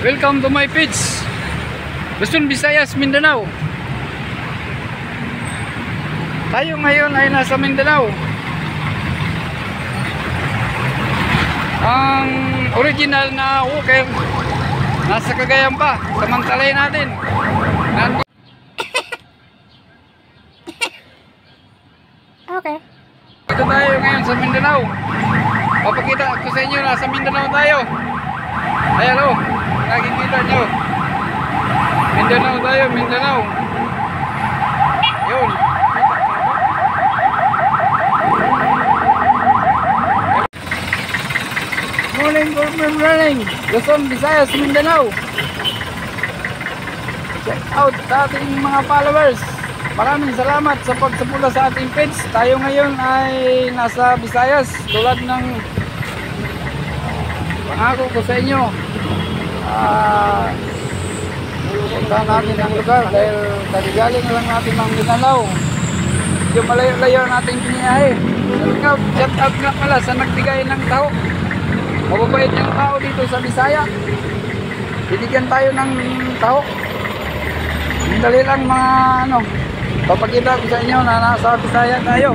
Welcome to my page, Luzon, Visayas, Mindanao. Tayo ngayon ay nasa Mindanao. Ang original na walker nasa Cagayan pa. Samantalahin natin. Okay. Dito tayo ngayon sa Mindanao. Papakita ko sa inyo, nasa Mindanao tayo. Ayan o, nakikita nyo. Mindanao tayo, Mindanao. Yun. Good morning. Luzon, Visayas, Mindanao. Check out sa ating mga followers. Maraming salamat sa pagsupula sa ating page. Tayo ngayon ay nasa Visayas. Tulad ng pangako ko sa inyo, puntahan natin ang lugar dahil kaligaling lang natin ng Mindanao. Yung malayo-layo natin biniyahe. Shout out nga pala sa nagbigay ng tao. Mababait yung tao dito sa Bisaya. Binigyan tayo ng tao. Dali lang mga papakita ko sa inyo na nasa Bisaya tayo.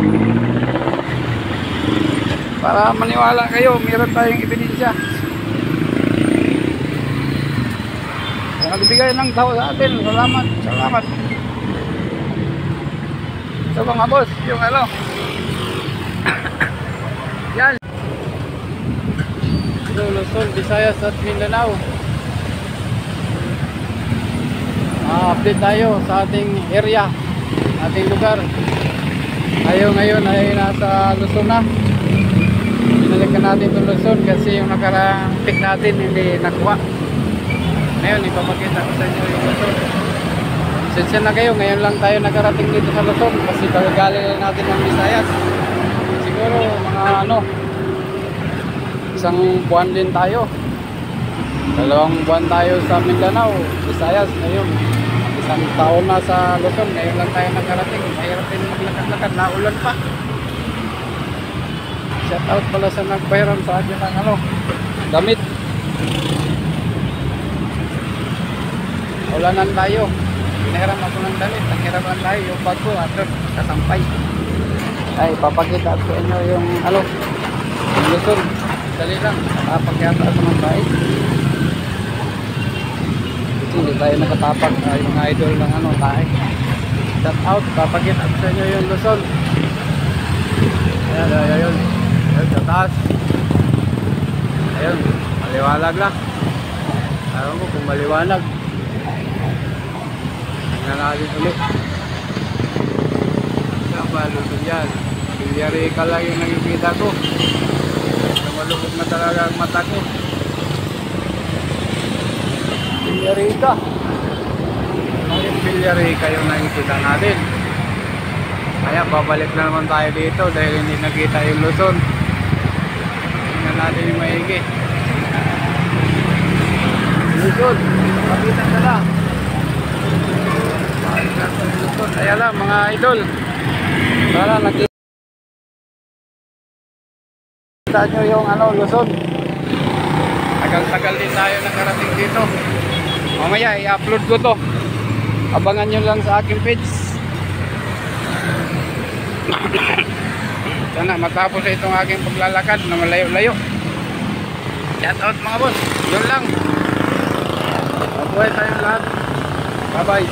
Para maniwala kayo, meron tayong ebidensya. Nagbigay ng tao sa atin. Salamat, salamat. So mga boss, yung yan. Luzon, Visayas at Mindanao. Update tayo sa ating area, ating lugar. Tayo ngayon ay nasa Luzon na. Binalikan natin itong Luzon kasi yung nakarang pick natin hindi nakuha. Ngayon ipapakita ko sa inyo yung Luzon. Sensya na kayo, ngayon lang tayo nakarating dito sa Luzon kasi kagaling lang natin ng Visayas. Siguro mga isang buwan din tayo. 2 buwan tayo sa Mindanao, Visayas. Ngayon isang taon na sa Luzon, ngayon lang tayo nakarating. Mahirap din maglakad-lakad, naulan pa. Shout out pala sa nagbayran sa akin ng damit. Ulanan tayo, pinahiram ako ng damit. Nanghiraman tayo yung bag ko at kasampay. Ay papakita ko sa inyo yung Luzon. Dali lang, pagyata ako ng bait. Hindi tayo nakatapak yung idol ng tayo. Shout out, papakita ko sa inyo yung Luzon. Ayan, ayun. Ayun, sa taas. Ayun, maliwanag lang. Alam mo kung maliwanag. Tingnan natin ulit. Saan ba Luzon yan? Bilyarika lang yung nakikita ko. Malubog na talaga ang mata ko. Bilyarika. Yung Bilyarika yung nakikita natin. Kaya babalik na naman tayo dito dahil hindi nakita yung Luzon. Tingnan natin yung maigi. Luzon, makita ka lang. Ayan lang mga idol. Para nakita nyo yung Luzon. Tagal-tagal din tayo nakarating dito. Mamaya i-upload ko to. Abangan nyo lang sa aking page. Sana matapos itong aking paglalakad na malayo-layo. Shout out mga boss. Yun lang. Mabuhay tayong lahat. Bye bye.